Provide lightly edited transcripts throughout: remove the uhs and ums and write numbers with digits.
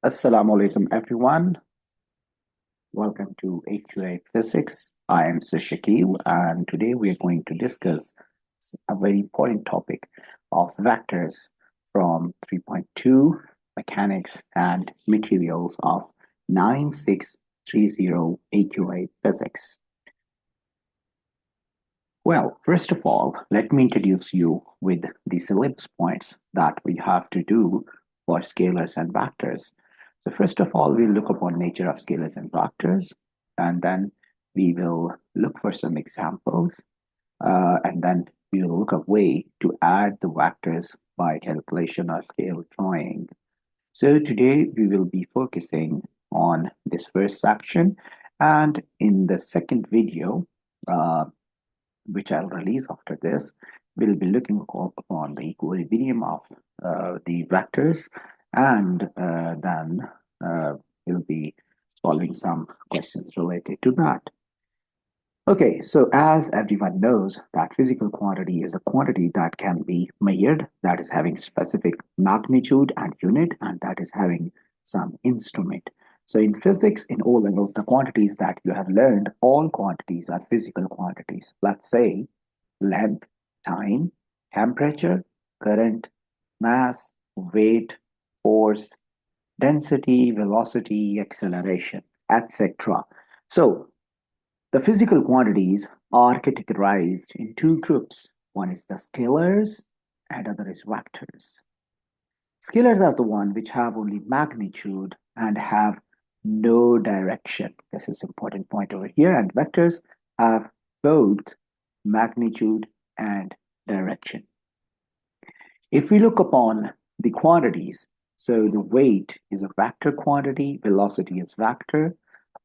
Assalamu alaikum, everyone. Welcome to AQA Physics. I am Sir Shakil, and today we are going to discuss a very important topic of vectors from 3.2 Mechanics and Materials of 9630 AQA Physics. Well, first of all, let me introduce you with the syllabus points that we have to do for scalars and vectors. So first of all, we'll look upon nature of scalars and vectors, and then we will look for some examples, and then we will look a way to add the vectors by calculation or scale drawing. So today we will be focusing on this first section, and in the second video, which I'll release after this, we'll be looking upon the equilibrium of the vectors, and then we'll be solving some questions related to that. Okay, so as everyone knows, that physical quantity is a quantity that can be measured, that is having specific magnitude and unit, and that is having some instrument. So in physics, in O levels, the quantities that you have learned, all quantities are physical quantities. Let's say length, time, temperature, current, mass, weight, force, density, velocity, acceleration, etc. So the physical quantities are categorized in two groups. One is the scalars and other is vectors. Scalars are the one which have only magnitude and have no direction. This is important point over here. And vectors have both magnitude and direction. If we look upon the quantities, so the weight is a vector quantity, velocity is vector,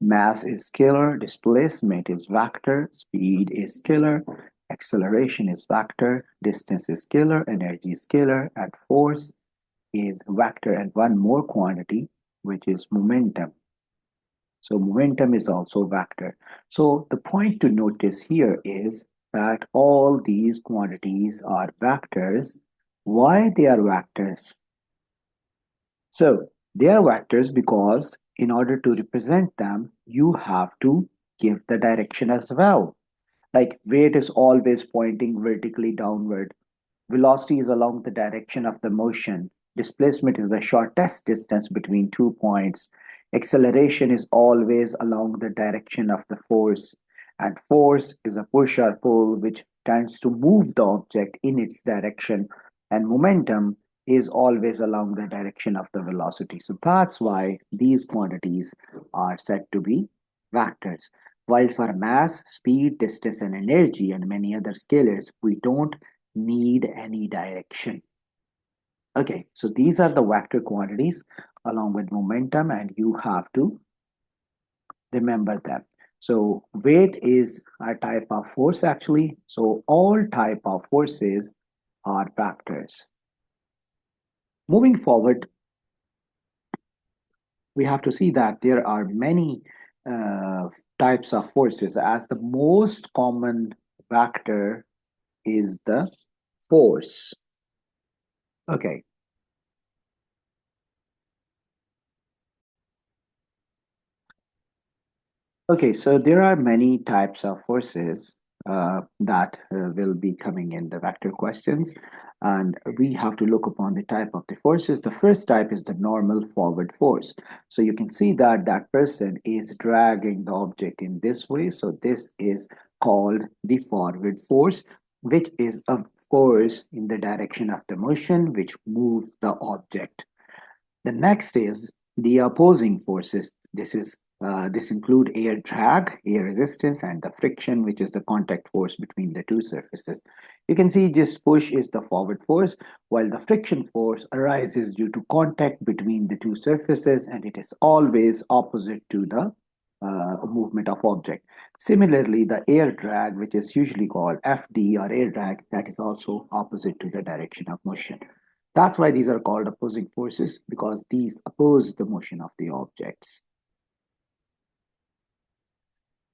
mass is scalar, displacement is vector, speed is scalar, acceleration is vector, distance is scalar, energy is scalar, and force is vector. And one more quantity, which is momentum. So momentum is also vector. So the point to notice here is that all these quantities are vectors. Why they are vectors? So they are vectors because in order to represent them, you have to give the direction as well. Like weight is always pointing vertically downward. Velocity is along the direction of the motion. Displacement is the shortest distance between 2 points. Acceleration is always along the direction of the force. And force is a push or pull which tends to move the object in its direction. And momentum is always along the direction of the velocity. So that's why these quantities are said to be vectors. While for mass, speed, distance, and energy, and many other scalars, we don't need any direction. Okay, so these are the vector quantities along with momentum, and you have to remember them. So weight is a type of force actually. So all type of forces are vectors. Moving forward, we have to see that there are many types of forces, as the most common vector is the force. Okay. Okay, so there are many types of forces that will be coming in the vector questions, and we have to look upon the type of the forces. The first type is the normal forward force. So you can see that that person is dragging the object in this way. So this is called the forward force, which is a force in the direction of the motion, which moves the object. The next is the opposing forces. This include air drag, air resistance, and the friction, which is the contact force between the two surfaces. You can see just push is the forward force, while the friction force arises due to contact between the two surfaces, and it is always opposite to the movement of object. Similarly, the air drag, which is usually called FD or air drag, that is also opposite to the direction of motion. That's why these are called opposing forces, because these oppose the motion of the objects.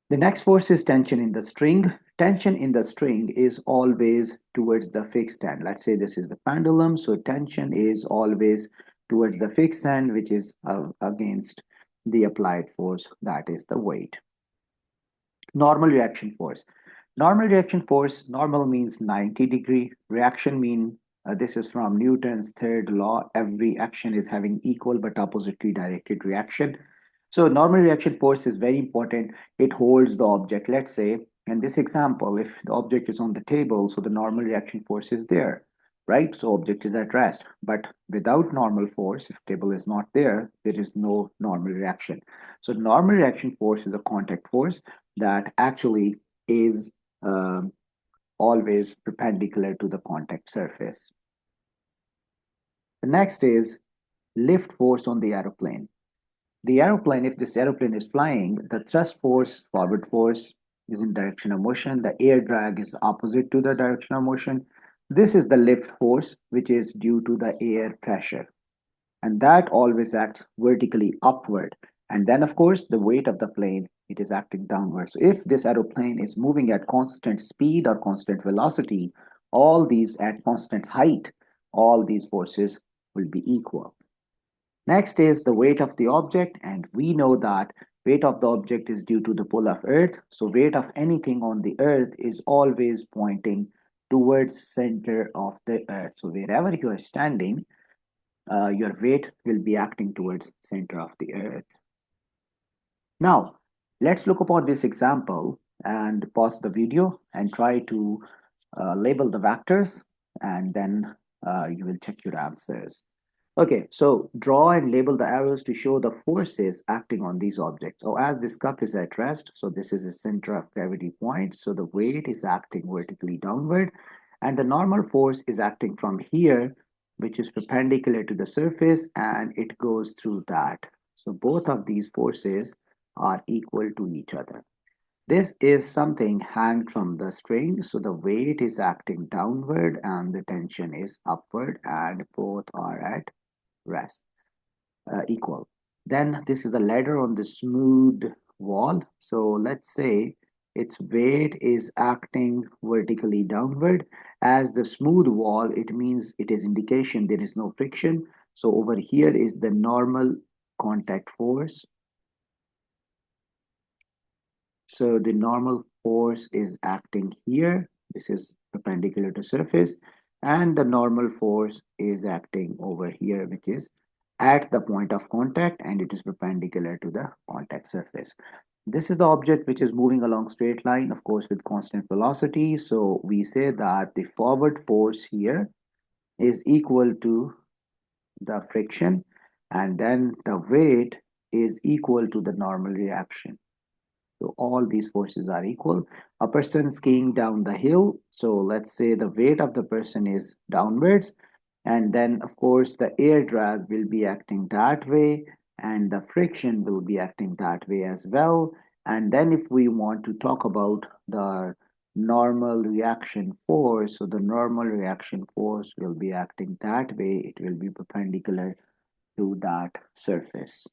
The next force is tension in the string. Tension in the string is always towards the fixed end. Let's say this is the pendulum, so tension is always towards the fixed end, which is against the applied force, that is the weight. Normal reaction force. Normal reaction force, normal means 90-degree. Reaction mean, this is from Newton's third law. Every action is having equal but oppositely directed reaction. So normal reaction force is very important. It holds the object. Let's say, in this example, if the object is on the table, so the normal reaction force is there, right? So object is at rest. But without normal force, if table is not there, there is no normal reaction. So normal reaction force is a contact force that actually is um, always perpendicular to the contact surface. The next is lift force on the aeroplane. The aeroplane, if this aeroplane is flying, the thrust force, forward force, is in direction of motion. The air drag is opposite to the direction of motion. This is the lift force, which is due to the air pressure. And that always acts vertically upward. And then, of course, the weight of the plane, it is acting downward. So if this aeroplane is moving at constant speed or constant velocity, all these at constant height, all these forces will be equal. Next is the weight of the object, and we know that weight of the object is due to the pull of earth. So weight of anything on the earth is always pointing towards center of the earth. So wherever you are standing, your weight will be acting towards center of the earth. Now, let's look upon this example and pause the video and try to label the vectors, and then you will check your answers. Okay, so draw and label the arrows to show the forces acting on these objects. So as this cup is at rest, so this is the center of gravity point, so the weight is acting vertically downward, and the normal force is acting from here, which is perpendicular to the surface, and it goes through that. So both of these forces are equal to each other. This is something hanged from the string, so the weight is acting downward and the tension is upward, and both are at rest, equal. Then this is the ladder on the smooth wall. So let's say its weight is acting vertically downward. As the smooth wall, it means it is indication there is no friction. So over here is the normal contact force. So the normal force is acting here. This is perpendicular to surface, and the normal force is acting over here, which is at the point of contact, and it is perpendicular to the contact surface. This is the object which is moving along straight line, of course, with constant velocity. So we say that the forward force here is equal to the friction, and then the weight is equal to the normal reaction. So all these forces are equal. A person skiing down the hill. So let's say the weight of the person is downwards. And then, of course, the air drag will be acting that way. And the friction will be acting that way as well. And then if we want to talk about the normal reaction force, so the normal reaction force will be acting that way. It will be perpendicular to that surface.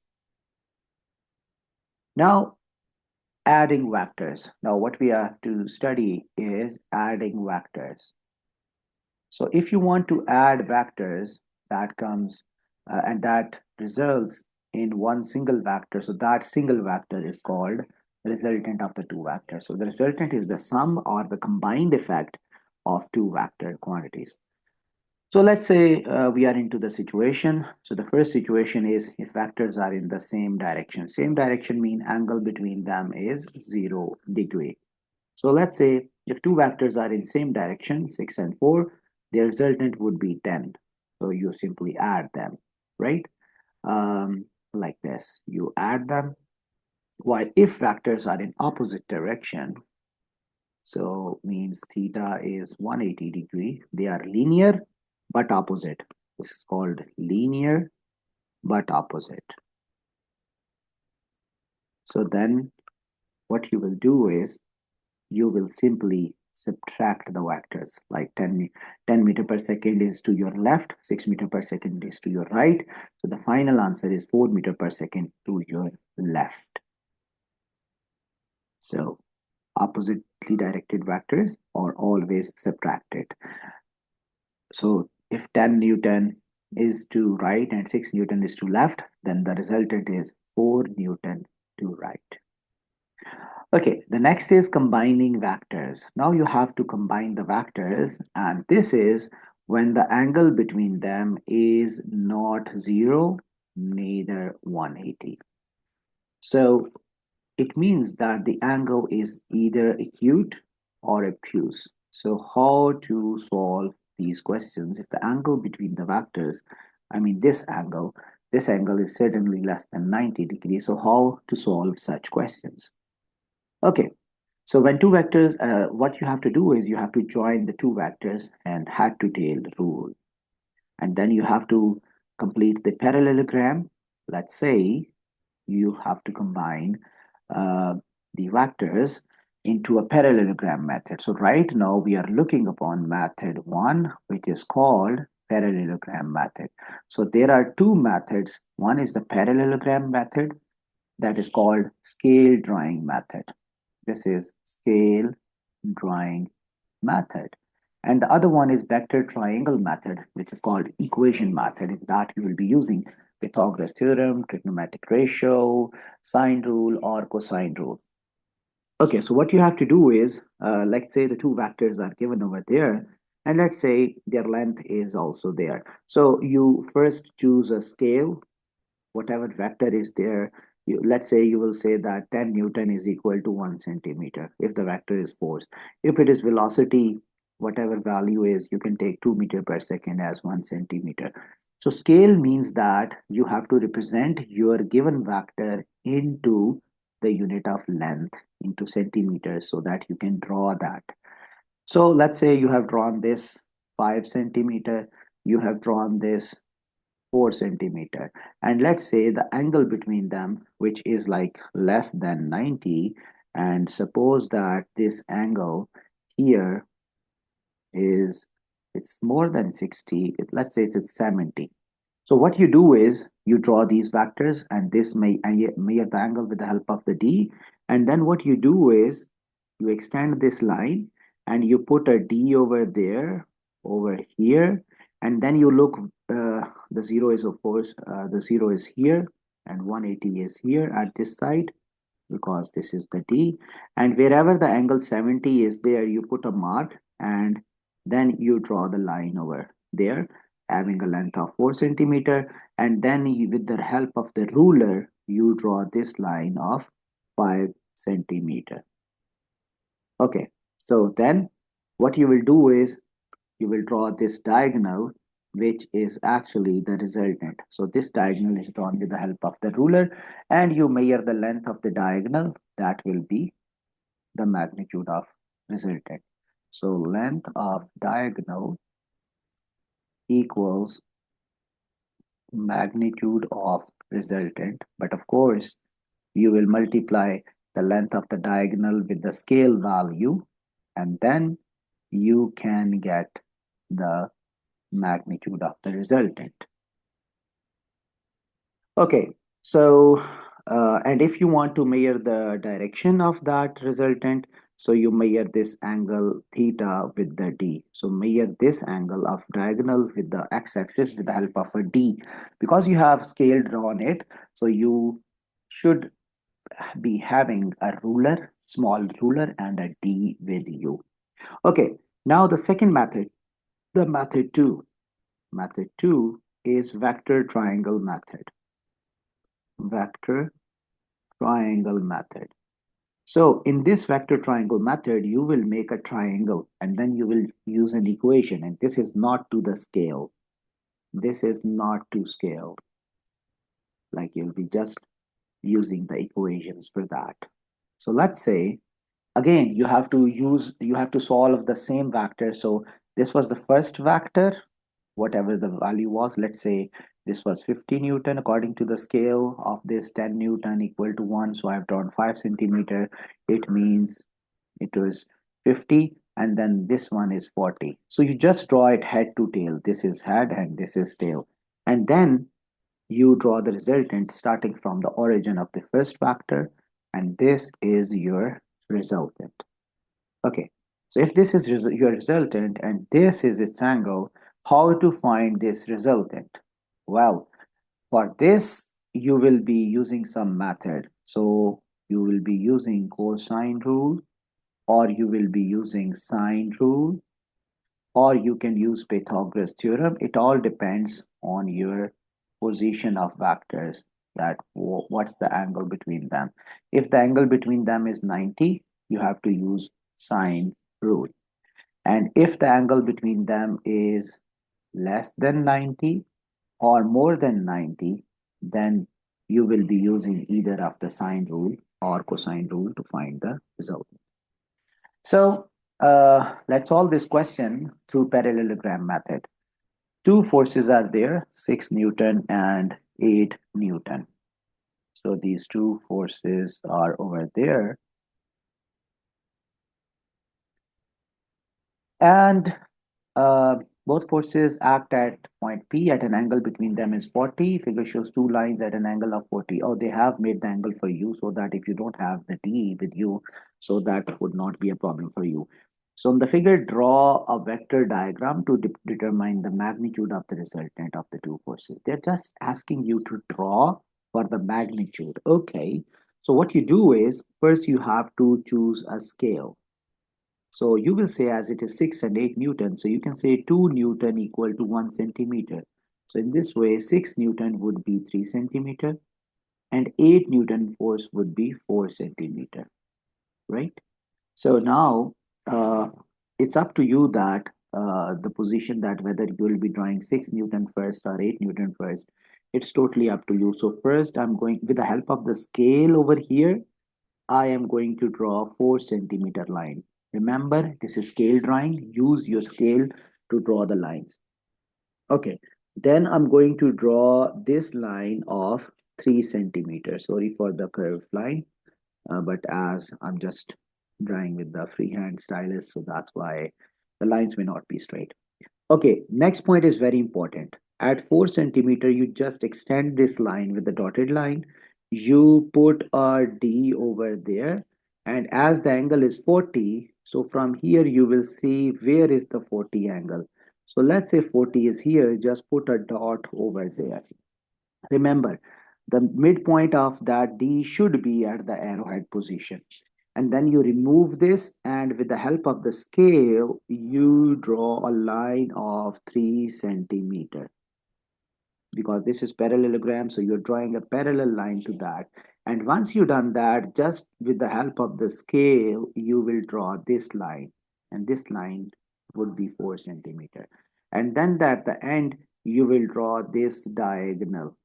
Now, adding vectors. Now what we have to study is adding vectors. So if you want to add vectors, that comes and that results in one single vector. So that single vector is called resultant of the two vectors. So the resultant is the sum or the combined effect of two vector quantities. So let's say we are into the situation. So the first situation is if vectors are in the same direction. Same direction mean angle between them is 0 degree. So let's say if two vectors are in same direction, 6 and 4, their resultant would be 10. So you simply add them, right? Like this, you add them. While if vectors are in opposite direction, so means theta is 180 degree, they are linear but opposite. This is called linear but opposite. So then what you will do is you will simply subtract the vectors, like 10 meter per second is to your left, 6 meter per second is to your right. So the final answer is 4 meter per second to your left. So oppositely directed vectors are always subtracted. So if 10 Newton is to right and 6 Newton is to left, then the resultant is 4 Newton to right. Okay, the next is combining vectors. Now you have to combine the vectors, and this is when the angle between them is not 0, neither 180. So it means that the angle is either acute or obtuse. So how to solve these questions if the angle between the vectors, I mean this angle is certainly less than 90 degrees. So how to solve such questions? Okay, so when two vectors, what you have to do is you have to join the two vectors and head to tail rule. And then you have to complete the parallelogram. Let's say you have to combine uh, the vectors into a parallelogram method. So right now we are looking upon method one, which is called parallelogram method. So there are two methods. One is the parallelogram method that is called scale drawing method. This is scale drawing method. And the other one is vector triangle method, which is called equation method. In that you will be using Pythagoras theorem, trigonometric ratio, sine rule, or cosine rule. Okay, so what you have to do is, let's say the two vectors are given over there, and let's say their length is also there. So you first choose a scale, whatever vector is there. Let's say you will say that 10 Newton is equal to 1 centimeter if the vector is force. If it is velocity, whatever value is, you can take 2 meter per second as 1 centimeter. So scale means that you have to represent your given vector into the unit of length, into centimeters, so that you can draw that. So let's say you have drawn this 5 centimeter, you have drawn this 4 centimeter, and let's say the angle between them, which is like less than 90, and suppose that this angle here is, it's more than 60, let's say it's 70. So what you do is you draw these vectors, and this may measure the angle with the help of the D. And then what you do is you extend this line and you put a D over there, over here, and then you look, the zero is of course, the zero is here and 180 is here at this side, because this is the D. And wherever the angle 70 is there, you put a mark, and then you draw the line over there having a length of 4 centimeter, and then with the help of the ruler you draw this line of 5 centimeter. Okay, so then what you will do is you will draw this diagonal, which is actually the resultant. So this diagonal is drawn with the help of the ruler, and you measure the length of the diagonal. That will be the magnitude of resultant. So length of diagonal equals magnitude of resultant. But of course, you will multiply the length of the diagonal with the scale value, and then you can get the magnitude of the resultant. Okay, so and if you want to measure the direction of that resultant, so you measure this angle theta with the D. So measure this angle of diagonal with the x-axis with the help of a D. Because you have scale drawn it, so you should be having a ruler, small ruler, and a D with you. Okay, now the second method, the method two. Method two is vector triangle method. Vector triangle method. So in this vector triangle method, you will make a triangle and then you will use an equation, and this is not to the scale. This is not to scale. Like you'll be just using the equations for that. So let's say, again, you have to solve the same vector. So this was the first vector, whatever the value was. Let's say this was 50 Newton according to the scale of this 10 Newton equal to 1. So I've drawn 5 centimeter. It means it was 50, and then this one is 40. So you just draw it head to tail. This is head and this is tail. And then you draw the resultant starting from the origin of the first vector, and this is your resultant. Okay, so if this is your resultant and this is its angle, how to find this resultant? Well, for this, you will be using some method. So you will be using cosine rule, or you will be using sine rule, or you can use Pythagoras theorem. It all depends on your position of vectors, that what's the angle between them. If the angle between them is 90, you have to use sine rule. And if the angle between them is less than 90 or more than 90, then you will be using either of the sine rule or cosine rule to find the result. So let's solve this question through parallelogram method. Two forces are there, 6 Newton and 8 Newton. So these two forces are over there. And uh, both forces act at point P at an angle between them is 40. Figure shows two lines at an angle of 40. Oh, they have made the angle for you so that if you don't have the D with you, so that would not be a problem for you. So in the figure, draw a vector diagram to determine the magnitude of the resultant of the two forces. They're just asking you to draw for the magnitude. Okay. So what you do is first you have to choose a scale. So you will say as it is 6 and 8 Newton, so you can say 2 Newton equal to 1 centimeter. So in this way, 6 Newton would be 3 centimeter and 8 Newton force would be 4 centimeter, right? So now it's up to you that the position that whether you will be drawing 6 Newton first or 8 Newton first, it's totally up to you. So first I'm going with the help of the scale over here. I am going to draw 4 centimeter line. Remember, this is scale drawing. Use your scale to draw the lines. Okay, then I'm going to draw this line of 3 centimeters. Sorry for the curved line, but as I'm just drawing with the freehand stylus, so that's why the lines may not be straight. Okay, next point is very important. At 4 centimeter, you just extend this line with the dotted line. You put a D over there. And as the angle is 40, so from here you will see where is the 40 angle. So let's say 40 is here, just put a dot over there. Remember, the midpoint of that D should be at the arrowhead position. And then you remove this, and with the help of the scale, you draw a line of 3 centimeter. Because this is parallelogram, so you're drawing a parallel line to that. And once you've done that, just with the help of the scale, you will draw this line. And this line would be 4 centimeter. And then at the end, you will draw this diagonal.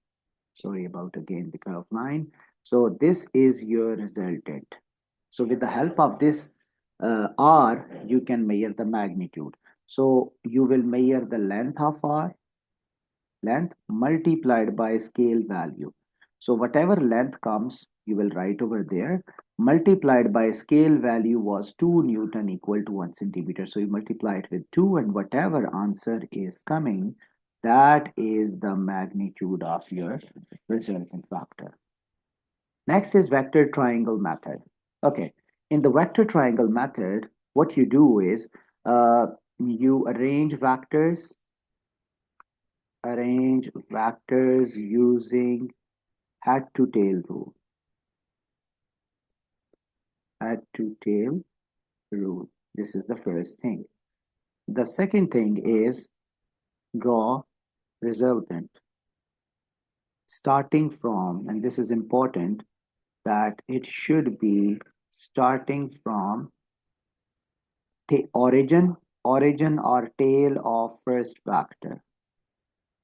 Sorry about again the curve line. So this is your resultant. So with the help of this R, you can measure the magnitude. So you will measure the length of R, length multiplied by scale value. So whatever length comes, you will write over there, multiplied by scale value was 2 Newton equal to 1 centimeter. So you multiply it with 2, and whatever answer is coming, that is the magnitude of your resultant vector. Next is vector triangle method. Okay, in the vector triangle method, what you do is you arrange vectors using head to tail rule. Head to tail rule. This is the first thing. The second thing is draw resultant. Starting from, and this is important, that it should be starting from origin or tail of first vector.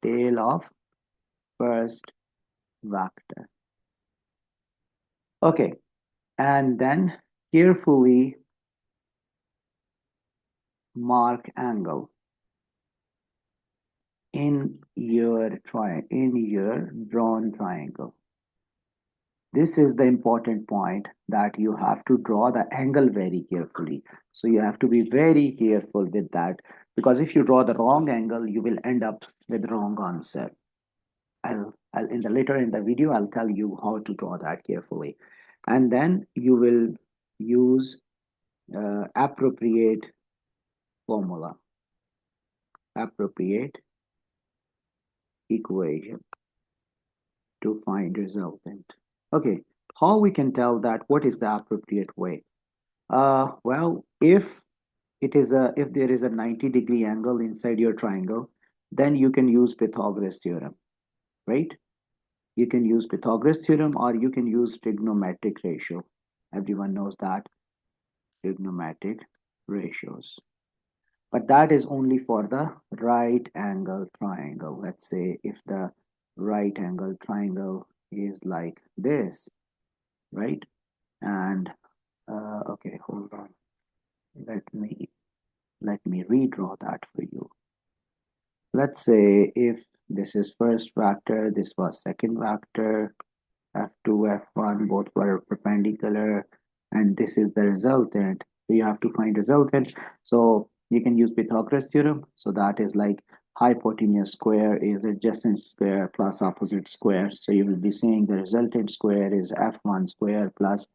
Tail of first vector. Okay, and then carefully mark angle in your drawn triangle. This is the important point, that you have to draw the angle very carefully. So you have to be very careful with that, because if you draw the wrong angle, you will end up with the wrong answer. I'll in the later in the video, I'll tell you how to draw that carefully. And then you will use appropriate formula. Appropriate equation to find resultant. Okay, how we can tell that what is the appropriate way? Well, if there is a 90-degree angle inside your triangle, then you can use Pythagoras theorem, right? You can use Pythagoras theorem or you can use trigonometric ratio. Everyone knows that trigonometric ratios. But that is only for the right angle triangle. Let's say if the right angle triangle is like this, right? And okay, hold on. Let me redraw that for you. Let's say if this is first vector, this was second vector, f2, f1, both were perpendicular, and this is the resultant. So you have to find resultant. So you can use Pythagoras theorem. So that is like hypotenuse square is adjacent square plus opposite square. So you will be saying the resultant square is f1 square plus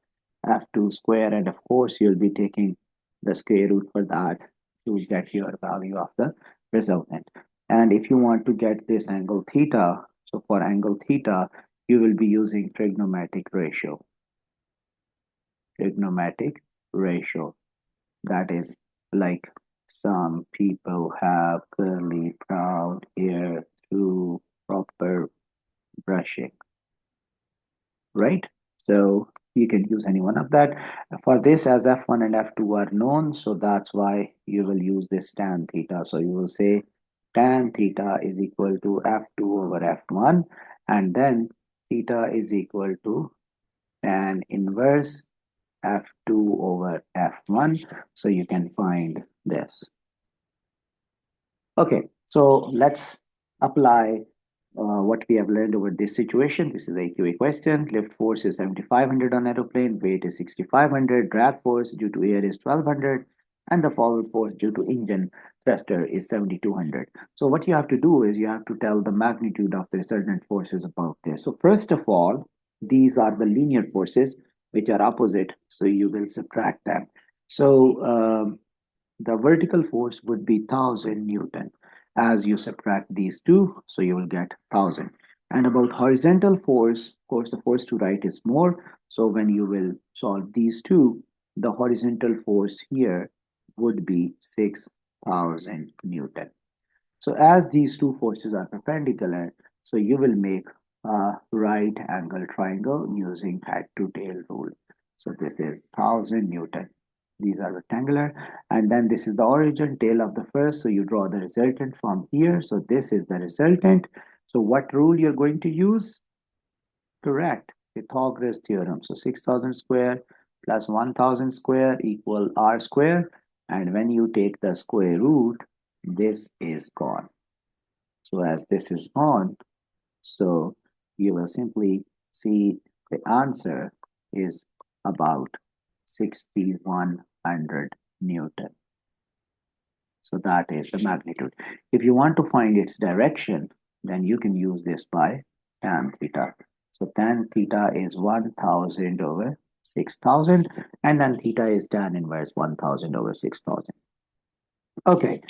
f2 square, and of course you'll be taking the square root for that to get your value of the resultant. And if you want to get this angle theta, so for angle theta, you will be using trigonometric ratio. Trigonometric ratio. That is like some people have curly brown hair through proper brushing, right? So you can use any one of that. For this, as f1 and f2 are known, so that's why you will use this tan theta. So you will say tan theta is equal to f2 over f1, and then theta is equal to tan inverse f2 over f1. So you can find this. Okay, so let's apply what we have learned over this situation. This is a AQA question. Lift force is 7,500 on aeroplane, weight is 6,500, drag force due to air is 1,200, and the forward force due to engine thruster is 7,200. So what you have to do is you have to tell the magnitude of the resultant forces above this. So first of all, these are the linear forces which are opposite, so you will subtract them. So the vertical force would be 1,000 Newton. As you subtract these two, so you will get 1,000. And about horizontal force, of course, the force to right is more. So when you will solve these two, the horizontal force here would be 6,000 Newton. So as these two forces are perpendicular, so you will make a right angle triangle using head to tail rule. So this is 1,000 Newton. These are rectangular. And then this is the origin tail of the first. So you draw the resultant from here. So this is the resultant. So what rule you're going to use? Correct. Pythagoras theorem. So 6,000 square plus 1,000 square equal r square. And when you take the square root, this is gone. So as this is on, so you will simply see the answer is about 6,100 Newton. So that is the magnitude. If you want to find its direction, then you can use this by tan theta. So tan theta is 1,000 over 6,000, and then theta is tan inverse 1,000 over 6,000. Okay,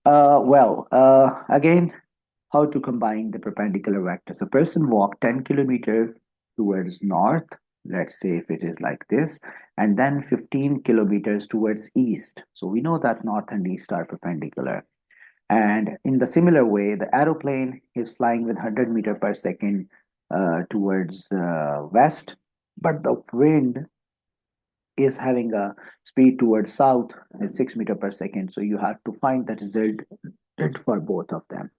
again, how to combine the perpendicular vectors. A person walked 10 kilometers towards north, let's say if it is like this, and then 15 kilometers towards east. So we know that north and east are perpendicular. And in the similar way, the aeroplane is flying with 100 meter per second towards west, but the wind is having a speed towards south at 6 meter per second. So you have to find the result for both of them.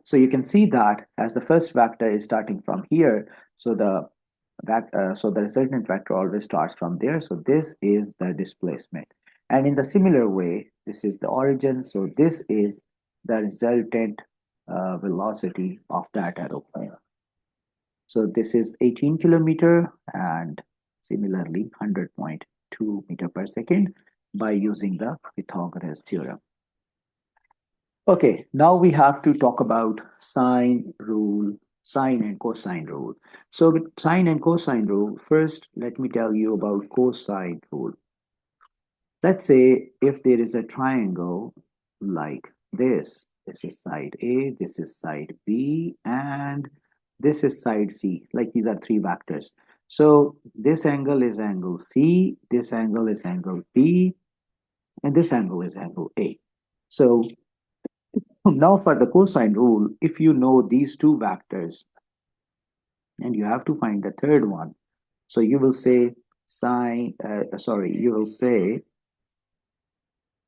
So you can see that as the first vector is starting from here, so the resultant vector always starts from there. So this is the displacement. And in the similar way, this is the origin. So this is the resultant velocity of that aeroplane. So this is 18 kilometer and similarly 100.2 meter per second by using the Pythagoras theorem. Okay, now we have to talk about sine rule, sine and cosine rule. So with sine and cosine rule, first let me tell you about cosine rule. Let's say if there is a triangle like this, This is side A, this is side B, and this is side C. Like these are three vectors. So this angle is angle C, this angle is angle B, and this angle is angle A. So now for the cosine rule, if you know these two vectors and you have to find the third one, so you will say you will say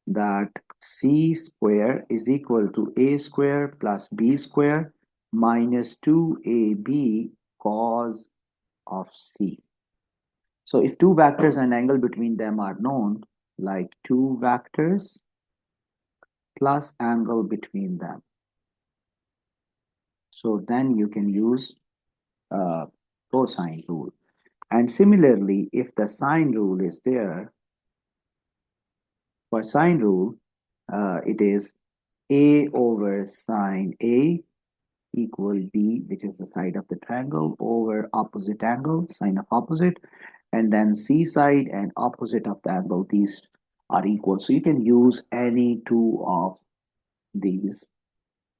that c square is equal to a square plus b square minus 2ab cos of c. So if two vectors and angle between them are known, like two vectors plus angle between them, so then you can use cosine rule. And similarly, if the sine rule is there, for sine rule, it is a over sine A equal B, which is the side of the triangle, over opposite angle, sine of opposite, and then C side and opposite of the angle, these are equal. So you can use any two of these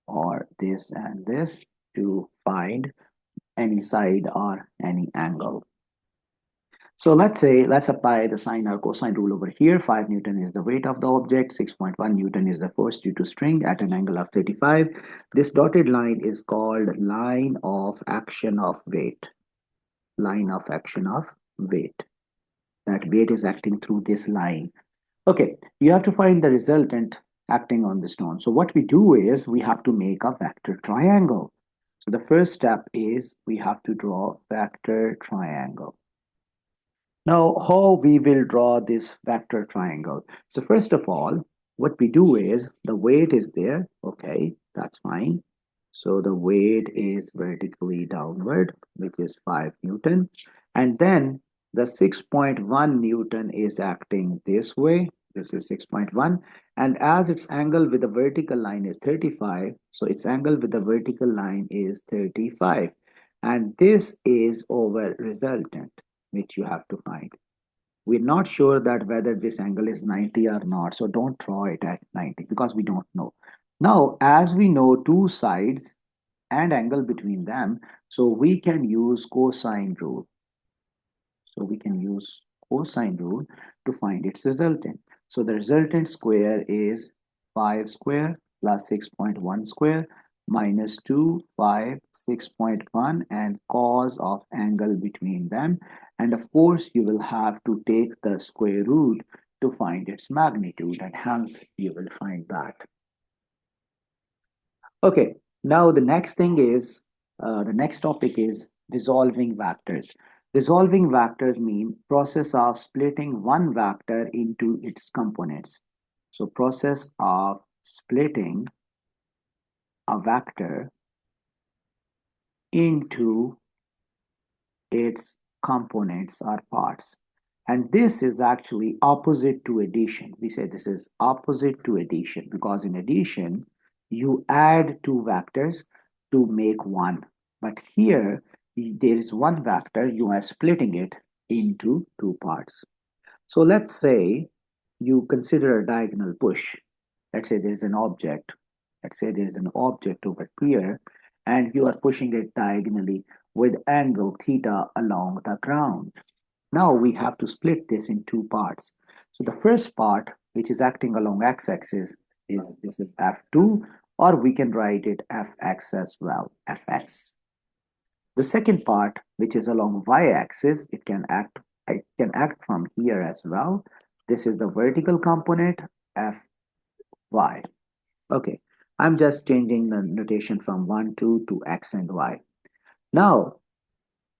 or this and this to find any side or any angle. So let's apply the sine or cosine rule over here. 5 Newton is the weight of the object. 6.1 Newton is the force due to string at an angle of 35. This dotted line is called line of action of weight. Line of action of weight. That weight is acting through this line. Okay, you have to find the resultant acting on the stone. So what we do is we have to make a vector triangle. So the first step is we have to draw vector triangle. Now, how we will draw this vector triangle? So first of all, what we do is the weight is there. Okay, that's fine. So the weight is vertically downward, which is 5 Newton. And then the 6.1 Newton is acting this way. This is 6.1. And as its angle with the vertical line is 35, so its angle with the vertical line is 35. And this is over resultant, which you have to find. We're not sure that whether this angle is 90 or not, so don't draw it at 90 because we don't know. Now, as we know two sides and angle between them, so we can use cosine rule. So we can use cosine rule to find its resultant. So the resultant square is 5 square plus 6.1 square minus 2, 5, 6.1 and cos of angle between them. And of course, you will have to take the square root to find its magnitude, and hence you will find that. Okay, now the next thing is, the next topic is resolving vectors. Resolving vectors mean process of splitting one vector into its components. So process of splitting a vector into its components or parts. And this is actually opposite to addition. We say this is opposite to addition because in addition, you add two vectors to make one. But here, there is one vector, you are splitting it into two parts. So let's say you consider a diagonal push. Let's say there's an object. Let's say there's an object over here, and you are pushing it diagonally with angle theta along the ground. Now we have to split this in two parts. So the first part, which is acting along x-axis, is this is F2, or we can write it Fx as well, Fx. The second part, which is along y-axis, it can act from here as well. This is the vertical component, Fy. Okay, I'm just changing the notation from 1, 2 to x and y. Now,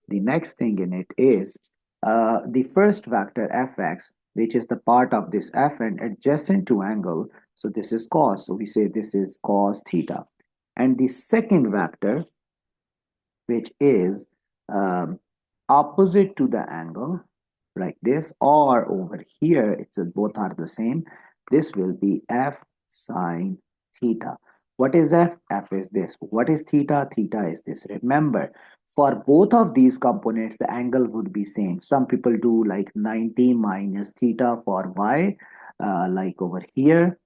the next thing in it is the first vector fx, which is the part of this f and adjacent to angle. So this is cos. So we say this is cos theta. And the second vector, which is opposite to the angle, like this, or over here, it's both are the same. This will be f sine theta. What is f? F is this. What is theta? Theta is this. Remember, for both of these components, the angle would be same. Some people do like 90 minus theta for y, like over here.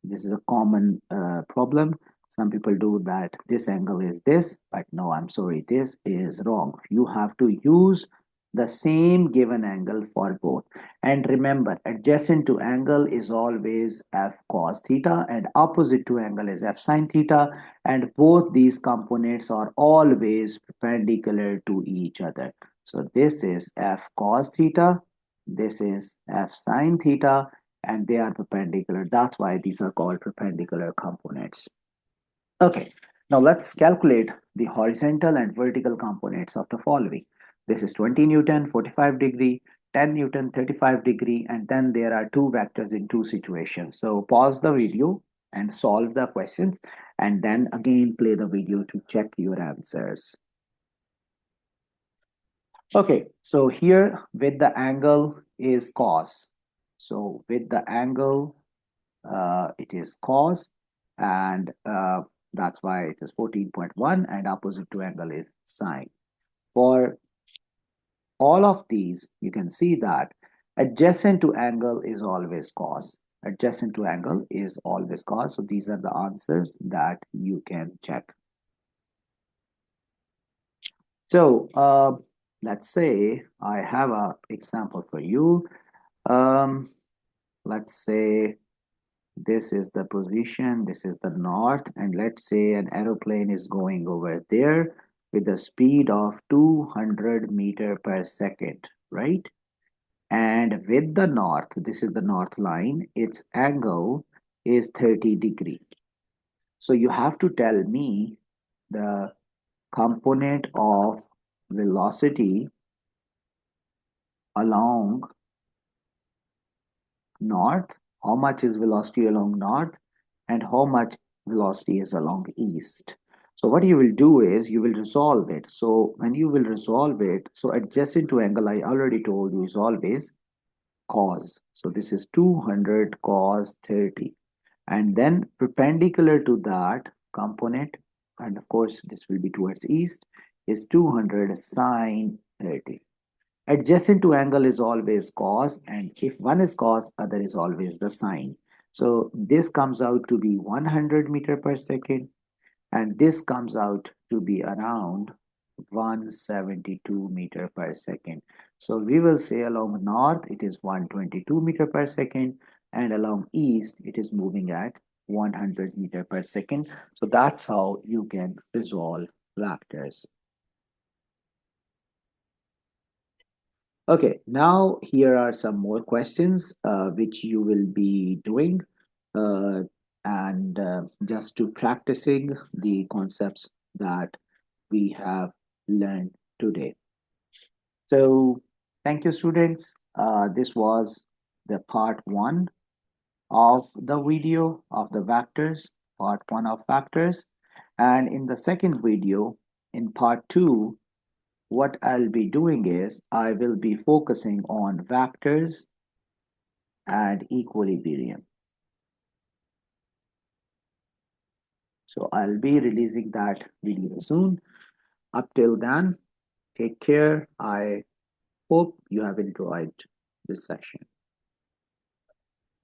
This is a common problem. Some people do that. This angle is this, but no, I'm sorry, this is wrong. You have to use the same given angle for both. And remember, adjacent to angle is always f cos theta, and opposite to angle is f sin theta. And both these components are always perpendicular to each other. So this is f cos theta, this is f sin theta, and they are perpendicular. That's why these are called perpendicular components. Okay, now let's calculate the horizontal and vertical components of the following. This is 20 Newton, 45 degree, 10 Newton, 35 degree, and then there are two vectors in two situations. So pause the video and solve the questions, and then again play the video to check your answers. Okay, so here with the angle is cos. So with the angle it is cos, and that's why it is 14.1, and opposite to angle is sine. For all of these, you can see that adjacent to angle is always cos. Adjacent to angle is always cos. So these are the answers that you can check. So let's say I have an example for you. Let's say this is the position, this is the north, and let's say an aeroplane is going over there with a speed of 200 meter per second, right? And with the north, this is the north line, its angle is 30 degree. So you have to tell me the component of velocity along north, how much is velocity along north, and how much velocity is along east. So what you will do is you will resolve it. So when you will resolve it, so adjacent to angle, I already told you, is always cos. So this is 200 cos 30. And then perpendicular to that component, and of course this will be towards east, is 200 sine 30. Adjacent to angle is always cos, and if one is cos, other is always the sine. So this comes out to be 100 meter per second, and this comes out to be around 172 meter per second. So we will say along north it is 122 meter per second, and along east it is moving at 100 meter per second. So that's how you can resolve vectors. Okay, now here are some more questions which you will be doing and just to practicing the concepts that we have learned today. So thank you, students. This was the part one of the video of the vectors, part one of vectors. And in the second video, in part two, what I'll be doing is I will be focusing on vectors and equilibrium. So I'll be releasing that video soon. Up till then, take care. I hope you have enjoyed this session.